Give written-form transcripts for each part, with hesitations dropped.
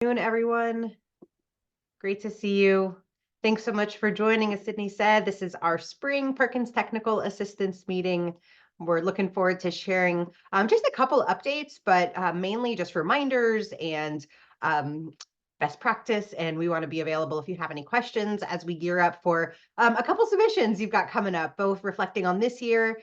Afternoon, everyone. Great to see you. Thanks so much for joining. As Sydney said, this is our spring Perkins Technical Assistance meeting. We're looking forward to sharing just a couple updates, but mainly just reminders and best practice. And we want to be available if you have any questions as we gear up for a couple submissions you've got coming up, both reflecting on this year,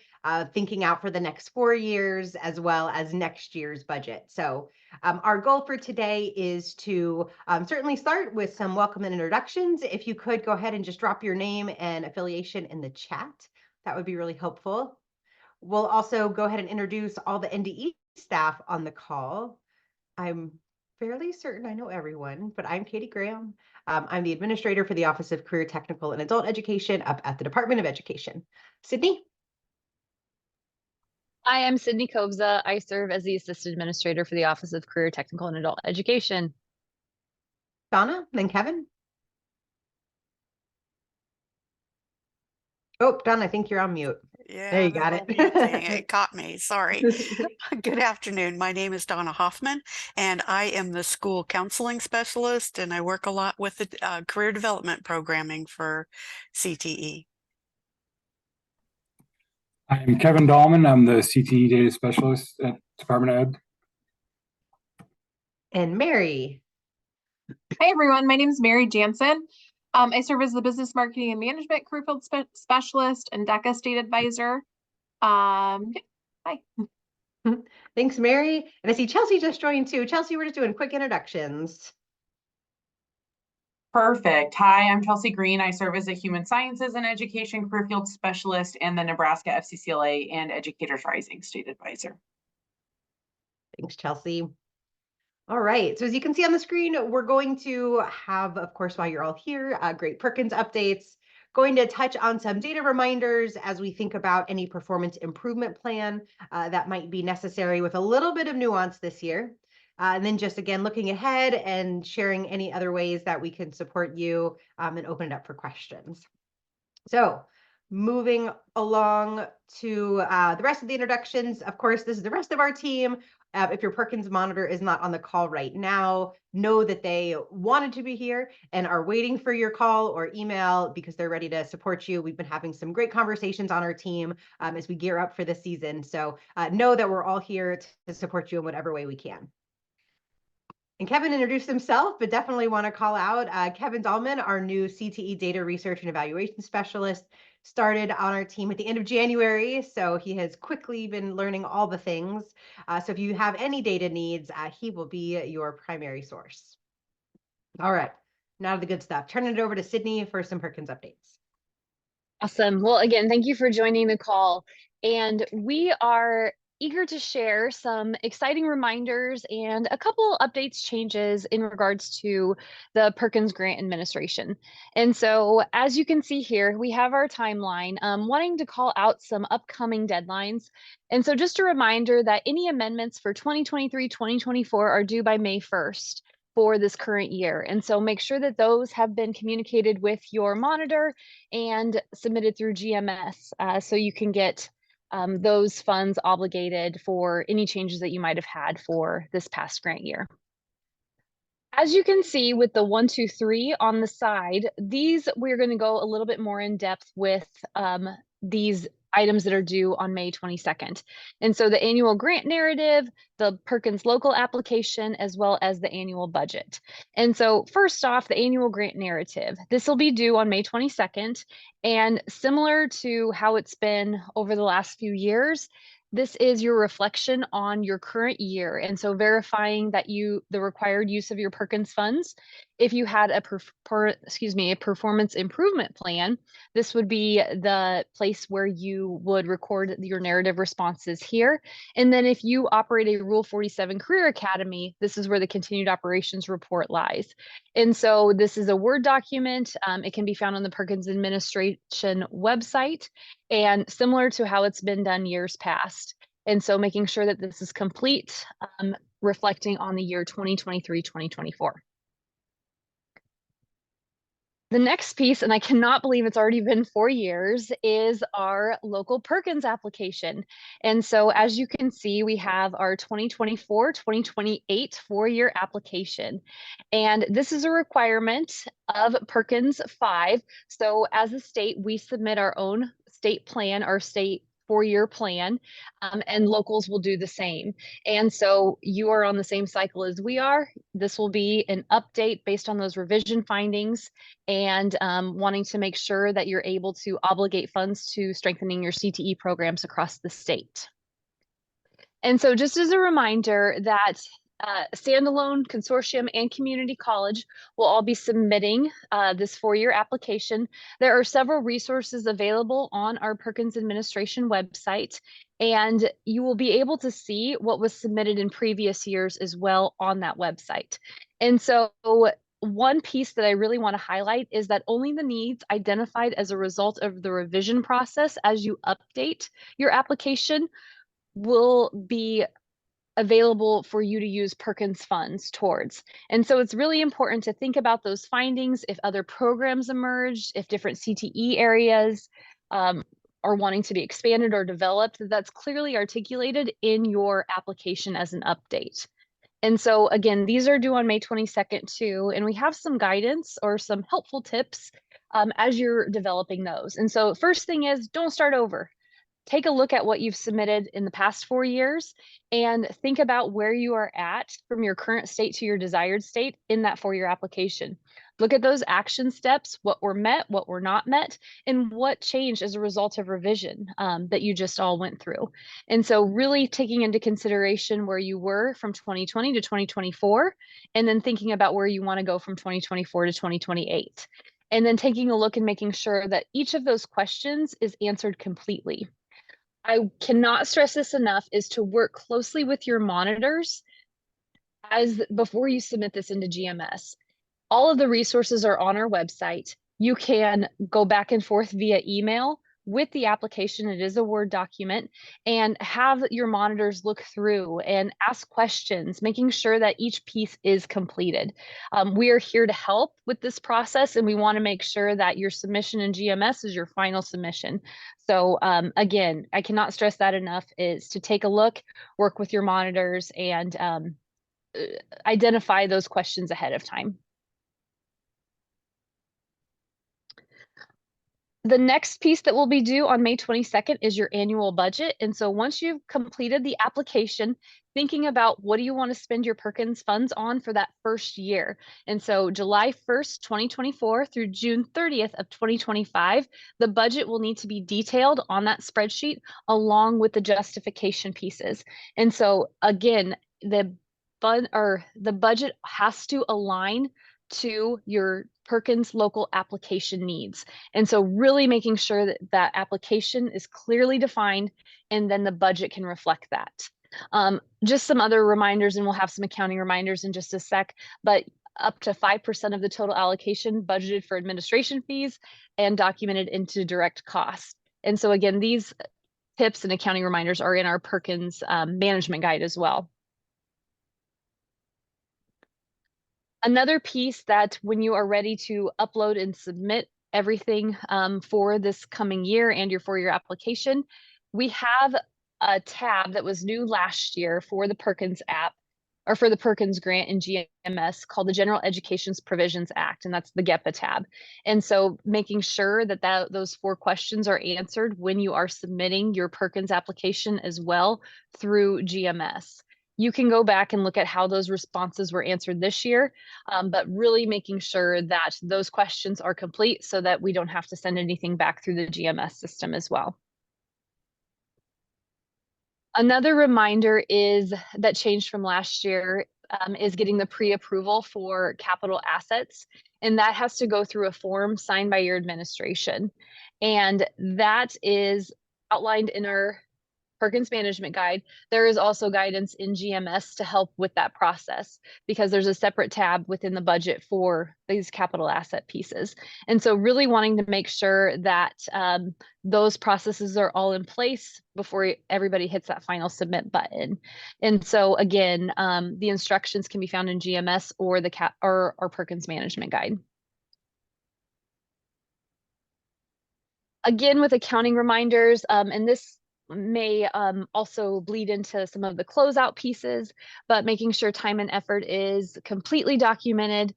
thinking out for the next 4 years, as well as next year's budget. So our goal for today is to certainly start with some welcome and introductions. If you could go ahead and just drop your name and affiliation in the chat, that would be really helpful. We'll also go ahead and introduce all the NDE staff on the call. I'm fairly certain I know everyone, but I'm Katie Graham. I'm the administrator for the Office of Career Technical and Adult Education up at the Department of Education. Sydney? Hi, I'm Sydney Kobza. I serve as the Assistant Administrator for the Office of Career Technical and Adult Education. Donna, then Kevin? Oh, Donna, I think you're on mute. Yeah, there you the got little it. mute thing, it caught me, sorry. Good afternoon. My name is Donna Hoffman, and I am the school counseling specialist, and I work a lot with the career development programming for CTE. I'm Kevin Dahlman. I'm the CTE data specialist at Department of Ed. And Mary. Hi, everyone. My name is Mary Jansen. I serve as the Business Marketing and Management Career Field Specialist and DECA State Advisor. Hi. Thanks, Mary. And I see Chelsea just joined too. Chelsea, we're just doing quick introductions. Perfect. Hi, I'm Chelsea Green. I serve as a Human Sciences and Education Career Field Specialist and the Nebraska FCCLA and Educators Rising State Advisor. Thanks, Chelsea. All right, so as you can see on the screen, we're going to have, of course, while you're all here, great Perkins updates, going to touch on some data reminders as we think about any performance improvement plan that might be necessary with a little bit of nuance this year. And then just again, looking ahead and sharing any other ways that we can support you and open it up for questions. So moving along to the rest of the introductions, of course, this is the rest of our team. If your Perkins monitor is not on the call right now, know that they wanted to be here and are waiting for your call or email because they're ready to support you. We've been having some great conversations on our team as we gear up for the season. So know that we're all here to support you in whatever way we can. And Kevin introduced himself, but definitely want to call out Kevin Dahlman, our new CTE Data Research and Evaluation Specialist, started on our team at the end of January. So he has quickly been learning all the things. So if you have any data needs, he will be your primary source. All right, now to the good stuff. Turning it over to Sydney for some Perkins updates. Awesome. Well, again, thank you for joining the call. And we are eager to share some exciting reminders and a couple updates, changes in regards to the Perkins Grant Administration. And so, as you can see here, we have our timeline, wanting to call out some upcoming deadlines. And so just a reminder that any amendments for 2023-2024 are due by May 1st. For this current year. And so make sure that those have been communicated with your monitor and submitted through GMS so you can get those funds obligated for any changes that you might have had for this past grant year. As you can see with the 1, 2, 3 on the side, these we're going to go a little bit more in depth with these items that are due on May 22nd. And so the annual grant narrative, the Perkins local application, as well as the annual budget. And so first off, the annual grant narrative. This will be due on May 22nd. And similar to how it's been over the last few years, this is your reflection on your current year. And so verifying that the required use of your Perkins funds. If you had a performance improvement plan, this would be the place where you would record your narrative responses here. And then if you operate a Rule 47 Career Academy, this is where the continued operations report lies. And so this is a Word document. It can be found on the Perkins Administration website, and similar to how it's been done years past. And so making sure that this is complete, reflecting on the year 2023-2024. The next piece, and I cannot believe it's already been 4 years, is our local Perkins application. And so as you can see, we have our 2024-2028 4-year application. And this is a requirement of Perkins 5. So as a state, we submit our own state plan, our state 4-year plan, and locals will do the same. And so you are on the same cycle as we are. This will be an update based on those revision findings and wanting to make sure that you're able to obligate funds to strengthening your CTE programs across the state. And so just as a reminder that standalone, consortium, and community college will all be submitting this 4-year application. There are several resources available on our Perkins administration website, and you will be able to see what was submitted in previous years as well on that website. And so one piece that I really want to highlight is that only the needs identified as a result of the revision process as you update your application will be available for you to use Perkins funds towards. And so it's really important to think about those findings. If other programs emerged, if different CTE areas are wanting to be expanded or developed, that's clearly articulated in your application as an update. And so again, these are due on May 22nd too, and we have some guidance or some helpful tips as you're developing those. And so first thing is, don't start over. Take a look at what you've submitted in the past 4 years and think about where you are at from your current state to your desired state in that 4-year application. Look at those action steps, what were met, what were not met, and what changed as a result of revision that you just all went through. And so really taking into consideration where you were from 2020 to 2024, and then thinking about where you want to go from 2024 to 2028. And then taking a look and making sure that each of those questions is answered completely. I cannot stress this enough, is to work closely with your monitors before you submit this into GMS. All of the resources are on our website. You can go back and forth via email with the application. It is a Word document, and have your monitors look through and ask questions, making sure that each piece is completed. We are here to help with this process, and we want to make sure that your submission in GMS is your final submission. So again, I cannot stress that enough, is to take a look, work with your monitors, and identify those questions ahead of time. The next piece that will be due on May 22nd is your annual budget. And so once you've completed the application, thinking about what do you want to spend your Perkins funds on for that first year. And so July 1st, 2024 through June 30th of 2025, the budget will need to be detailed on that spreadsheet along with the justification pieces. And so again, the budget has to align to your Perkins local application needs. And so really making sure that that application is clearly defined, and then the budget can reflect that. Just some other reminders, and we'll have some accounting reminders in just a sec, but up to 5% of the total allocation budgeted for administration fees and documented into direct costs. And so again, these tips and accounting reminders are in our Perkins management guide as well. Another piece that when you are ready to upload and submit everything for this coming year and your 4-year application, we have a tab that was new last year for the Perkins app, or for the Perkins grant in GMS, called the General Education's Provisions Act, and that's the GEPA tab. And so making sure that those 4 questions are answered when you are submitting your Perkins application as well through GMS. You can go back and look at how those responses were answered this year, but really making sure that those questions are complete so that we don't have to send anything back through the GMS system as well. Another reminder is that changed from last year is getting the pre-approval for capital assets, and that has to go through a form signed by your administration. And that is outlined in our Perkins management guide. There is also guidance in GMS to help with that process, because there's a separate tab within the budget for these capital asset pieces. And so really wanting to make sure that those processes are all in place before everybody hits that final submit button. And so again, the instructions can be found in GMS or our Perkins management guide. Again, with accounting reminders, and this may also bleed into some of the closeout pieces, but making sure time and effort is completely documented,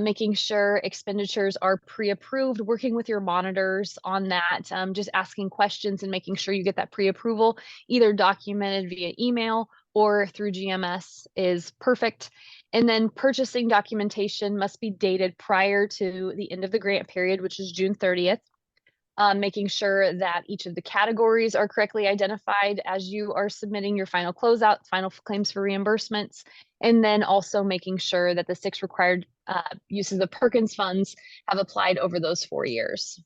making sure expenditures are pre-approved, working with your monitors on that, just asking questions and making sure you get that pre-approval, either documented via email or through GMS is perfect. And then purchasing documentation must be dated prior to the end of the grant period, which is June 30th. Making sure that each of the categories are correctly identified as you are submitting your final closeout, final claims for reimbursements, and then also making sure that the 6 required uses of Perkins funds have applied over those 4 years.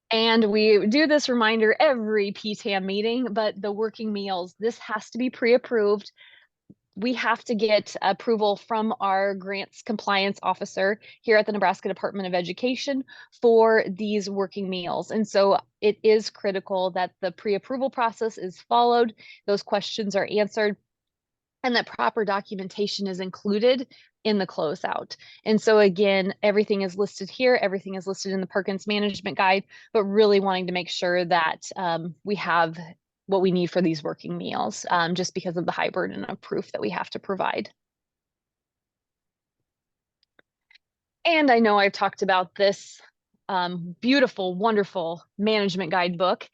And we do this reminder every P-TAM meeting, but the working meals, this has to be pre-approved. We have to get approval from our grants compliance officer here at the Nebraska Department of Education for these working meals. And so it is critical that the pre-approval process is followed, those questions are answered, and that proper documentation is included in the closeout. And so again, everything is listed here, everything is listed in the Perkins Management Guide, but really wanting to make sure that we have what we need for these working meals, just because of the high burden of proof that we have to provide. And I know I've talked about this beautiful, wonderful management guidebook.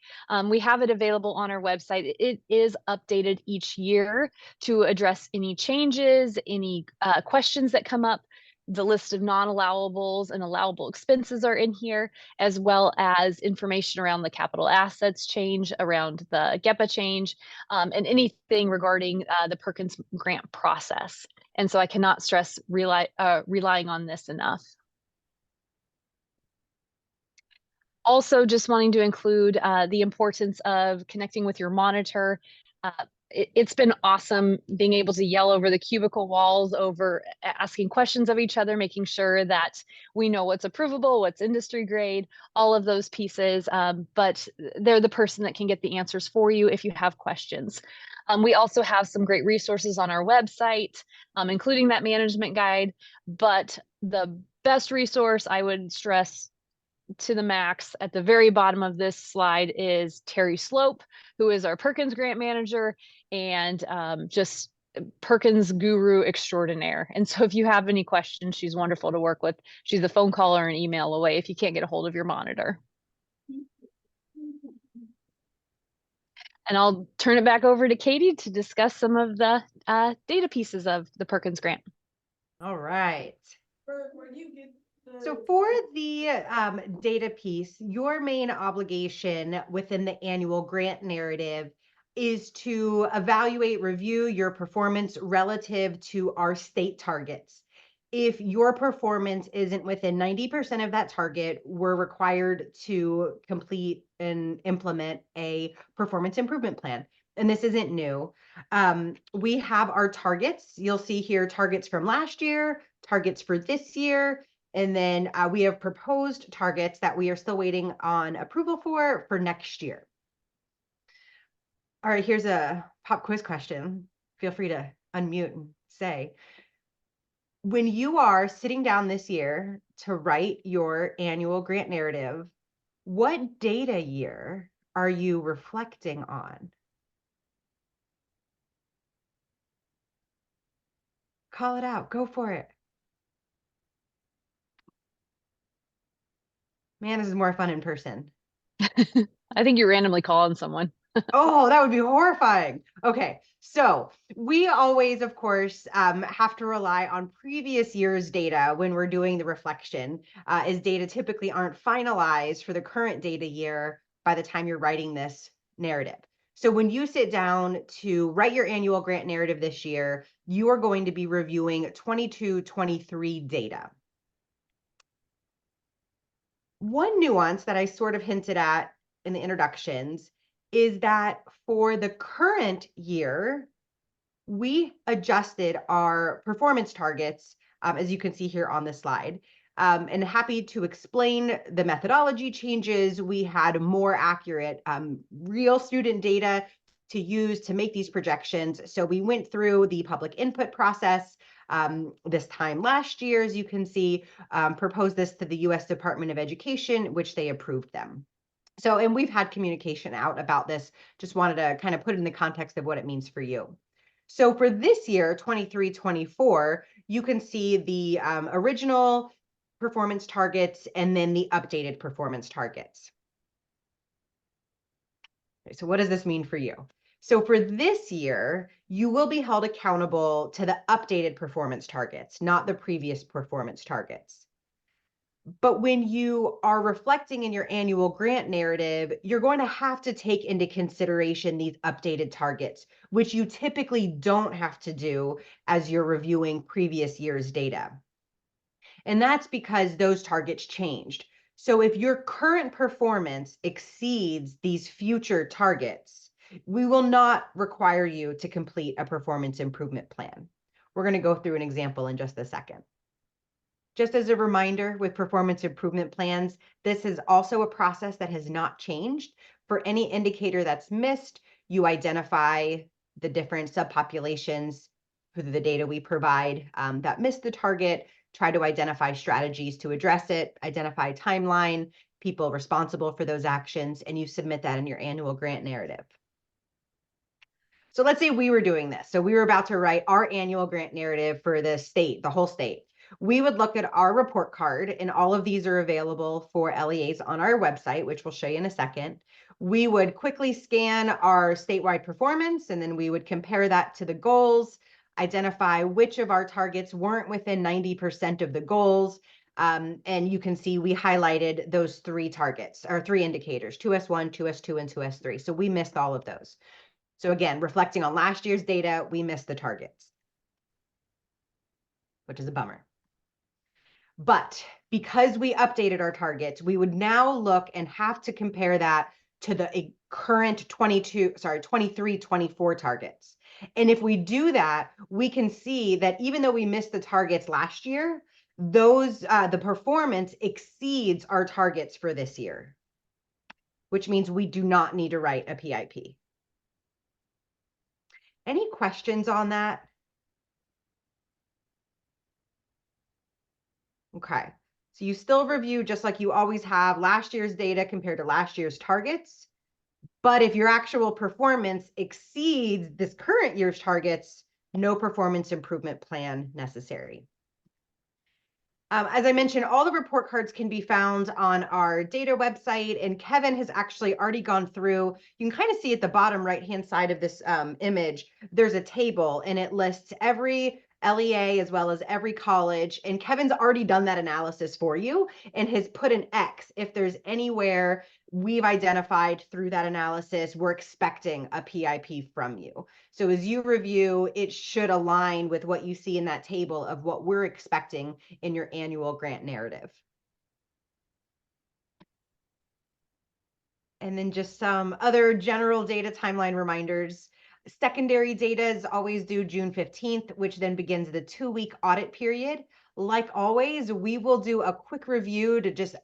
We have it available on our website. It is updated each year to address any changes, any questions that come up. The list of non-allowables and allowable expenses are in here, as well as information around the capital assets change, around the GEPA change, and anything regarding the Perkins grant process. And so I cannot stress relying on this enough. Also, just wanting to include the importance of connecting with your monitor. It's been awesome being able to yell over the cubicle walls, over asking questions of each other, making sure that we know what's approvable, what's industry grade, all of those pieces. But they're the person that can get the answers for you if you have questions. We also have some great resources on our website, including that management guide. But the best resource I would stress to the max at the very bottom of this slide is Terry Slope, who is our Perkins grant manager and just Perkins guru extraordinaire. And so if you have any questions, she's wonderful to work with. She's a phone call or an email away if you can't get a hold of your monitor. And I'll turn it back over to Katie to discuss some of the data pieces of the Perkins grant. All right. Where do you get So for the data piece, your main obligation within the annual grant narrative is to evaluate, review your performance relative to our state targets. If your performance isn't within 90% of that target, we're required to complete and implement a performance improvement plan. And this isn't new. We have our targets. You'll see here targets from last year, targets for this year, and then we have proposed targets that we are still waiting on approval for next year. All right, here's a pop quiz question. Feel free to unmute and say. When you are sitting down this year to write your annual grant narrative, what data year are you reflecting on? Call it out. Go for it. Man, this is more fun in person. I think you're randomly calling someone. Oh, that would be horrifying. Okay, so we always, of course, have to rely on previous year's data when we're doing the reflection, as data typically aren't finalized for the current data year by the time you're writing this narrative. So when you sit down to write your annual grant narrative this year, you are going to be reviewing 22-23 data. One nuance that I sort of hinted at in the introductions is that for the current year, we adjusted our performance targets, as you can see here on the slide. And happy to explain the methodology changes. We had more accurate real student data to use to make these projections. So we went through the public input process. this time last year, as you can see, proposed this to the U.S. Department of Education, which they approved them. So, and we've had communication out about this, just wanted to kind of put it in the context of what it means for you. So for this year, 23-24, you can see the original performance targets and then the updated performance targets. Okay, so what does this mean for you? So for this year, you will be held accountable to the updated performance targets, not the previous performance targets. But when you are reflecting in your annual grant narrative, you're going to have to take into consideration these updated targets, which you typically don't have to do as you're reviewing previous year's data. And that's because those targets changed. So if your current performance exceeds these future targets, we will not require you to complete a performance improvement plan. We're going to go through an example in just a second. Just as a reminder, with performance improvement plans, this is also a process that has not changed. For any indicator that's missed, you identify the different subpopulations for the data we provide that missed the target, try to identify strategies to address it, identify timeline, people responsible for those actions, and you submit that in your annual grant narrative. So let's say we were doing this. So we were about to write our annual grant narrative for the state, the whole state. We would look at our report card, and all of these are available for LEAs on our website, which we'll show you in a second. We would quickly scan our statewide performance, and then we would compare that to the goals, identify which of our targets weren't within 90% of the goals. And you can see we highlighted those 3 targets, or 3 indicators, 2S1, 2S2, and 2S3. So we missed all of those. So again, reflecting on last year's data, we missed the targets, which is a bummer. But because we updated our targets, we would now look and have to compare that to the current 23-24 targets. And if we do that, we can see that even though we missed the targets last year, the performance exceeds our targets for this year, which means we do not need to write a PIP. Any questions on that? Okay, so you still review just like you always have last year's data compared to last year's targets. But if your actual performance exceeds this current year's targets, no performance improvement plan necessary. As I mentioned, all the report cards can be found on our data website, and Kevin has actually already gone through. You can kind of see at the bottom right-hand side of this image, there's a table, and it lists every LEA as well as every college, and Kevin's already done that analysis for you and has put an X if there's anywhere we've identified through that analysis we're expecting a PIP from you. So as you review, it should align with what you see in that table of what we're expecting in your annual grant narrative. And then just some other general data timeline reminders. Secondary data is always due June 15th, which then begins the 2-week audit period. Like always, we will do a quick review to just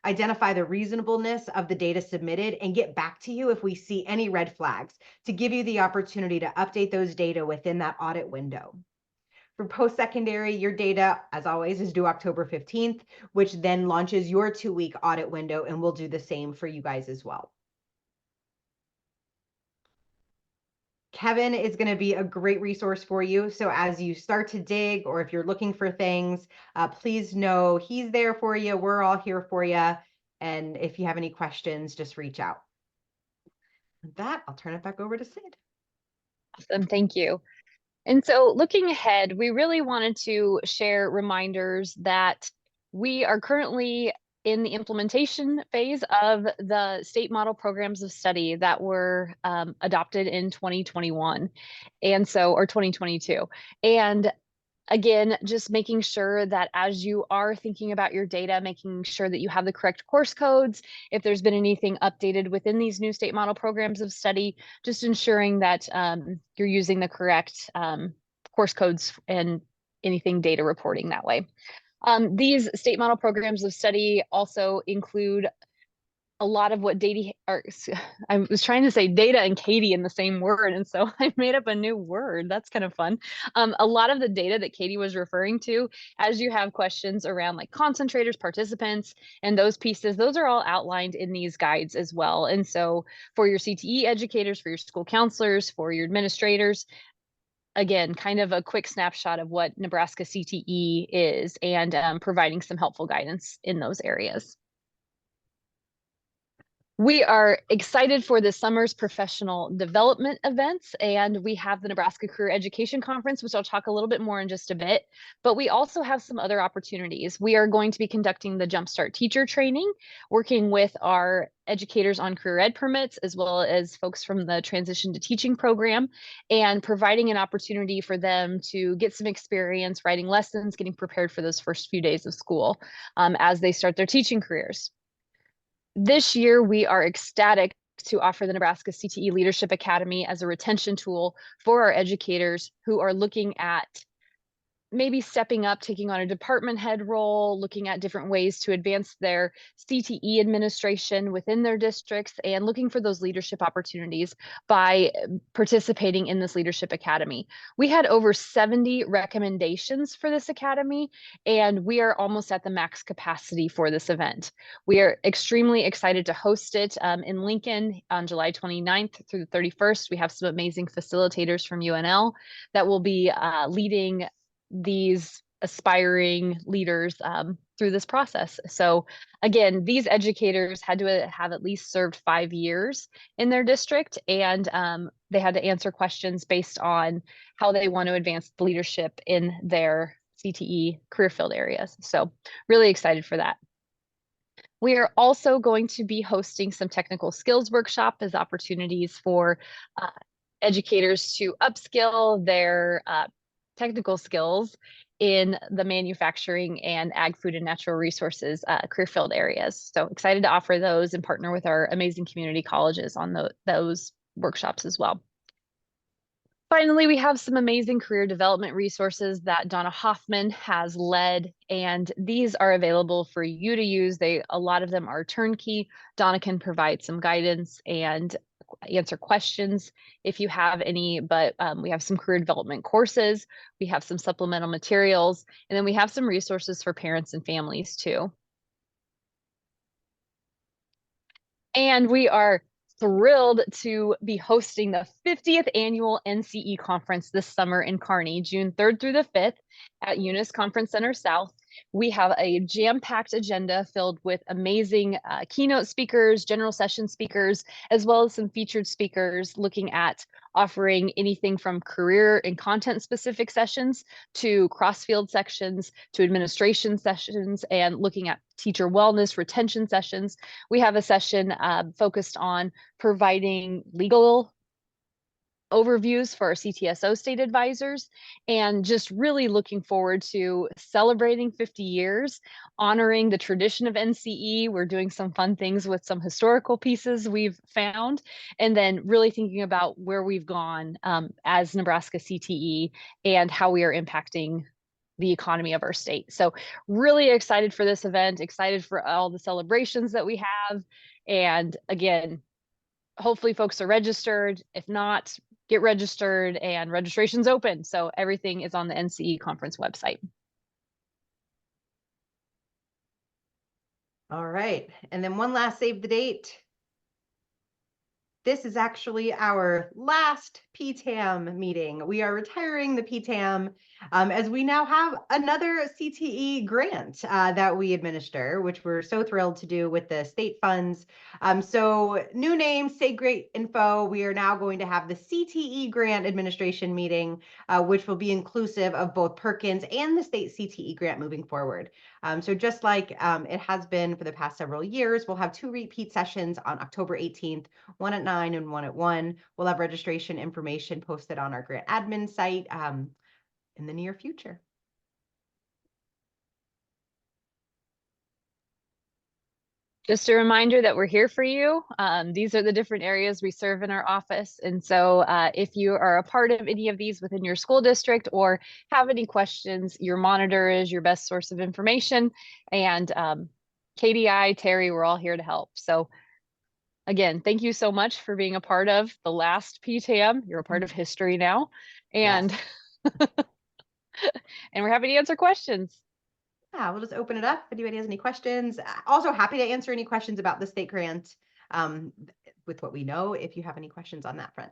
identify the reasonableness of the data submitted and get back to you if we see any red flags to give you the opportunity to update those data within that audit window. For post-secondary, your data, as always, is due October 15th, which then launches your 2-week audit window, and we'll do the same for you guys as well. Kevin is going to be a great resource for you. So as you start to dig, or if you're looking for things, please know he's there for you. We're all here for you. And if you have any questions, just reach out. With that, I'll turn it back over to Sid. Awesome, thank you. And so looking ahead, we really wanted to share reminders that we are currently in the implementation phase of the state model programs of study that were adopted in 2021 or 2022. And again, just making sure that as you are thinking about your data, making sure that you have the correct course codes. If there's been anything updated within these new state model programs of study, just ensuring that you're using the correct course codes and anything data reporting that way. These state model programs of study also include a lot of what I was trying to say data and Katie in the same word, and so I made up a new word. That's kind of fun. A lot of the data that Katie was referring to, as you have questions around like concentrators, participants, and those pieces, those are all outlined in these guides as well. And so for your CTE educators, for your school counselors, for your administrators, again, kind of a quick snapshot of what Nebraska CTE is, and providing some helpful guidance in those areas. We are excited for this summer's professional development events, and we have the Nebraska Career Education Conference, which I'll talk a little bit more in just a bit, but we also have some other opportunities. We are going to be conducting the Jumpstart Teacher Training, working with our educators on career ed permits, as well as folks from the Transition to Teaching program, and providing an opportunity for them to get some experience writing lessons, getting prepared for those first few days of school as they start their teaching careers. This year, we are ecstatic to offer the Nebraska CTE Leadership Academy as a retention tool for our educators who are looking at maybe stepping up, taking on a department head role, looking at different ways to advance their CTE administration within their districts, and looking for those leadership opportunities by participating in this leadership academy. We had over 70 recommendations for this academy, and we are almost at the max capacity for this event. We are extremely excited to host it in Lincoln on July 29th through the 31st. We have some amazing facilitators from UNL that will be leading these aspiring leaders through this process. So again, these educators had to have at least served 5 years in their district, and they had to answer questions based on how they want to advance leadership in their CTE career field areas. So really excited for that. We are also going to be hosting some technical skills workshop as opportunities for educators to upskill their technical skills in the manufacturing and ag, food, and natural resources career field areas. So excited to offer those and partner with our amazing community colleges on those workshops as well. Finally, we have some amazing career development resources that Donna Hoffman has led, and these are available for you to use. A lot of them are turnkey. Donna can provide some guidance and answer questions if you have any, but we have some career development courses, we have some supplemental materials, and then we have some resources for parents and families too. And we are thrilled to be hosting the 50th annual NCE conference this summer in Kearney, June 3rd through the 5th at Eunice Conference Center South. We have a jam-packed agenda filled with amazing keynote speakers, general session speakers, as well as some featured speakers looking at offering anything from career and content specific sessions to cross-field sections to administration sessions, and looking at teacher wellness retention sessions. We have a session focused on providing legal overviews for our CTSO state advisors, and just really looking forward to celebrating 50 years, honoring the tradition of NCE. We're doing some fun things with some historical pieces we've found, and then really thinking about where we've gone as Nebraska CTE and how we are impacting the economy of our state. So really excited for this event, excited for all the celebrations that we have. And again, hopefully folks are registered. If not, get registered, and registration's open. So everything is on the NCE conference website. All right. And then one last save the date. This is actually our last P-TAM meeting. We are retiring the P-TAM as we now have another CTE grant that we administer, which we're so thrilled to do with the state funds. So new name, say great info. We are now going to have the CTE grant administration meeting, which will be inclusive of both Perkins and the state CTE grant moving forward. So just like it has been for the past several years, we'll have 2 repeat sessions on October 18th, one at 9 and one at 1. We'll have registration information posted on our grant admin site in the near future. Just a reminder that we're here for you. These are the different areas we serve in our office. And so if you are a part of any of these within your school district or have any questions, your monitor is your best source of information. And KDI, Terry, we're all here to help. So again, thank you so much for being a part of the last P-TAM. You're a part of history now. And, and we're happy to answer questions. Yeah, we'll just open it up if anybody has any questions. Also happy to answer any questions about the state grant with what we know, if you have any questions on that front.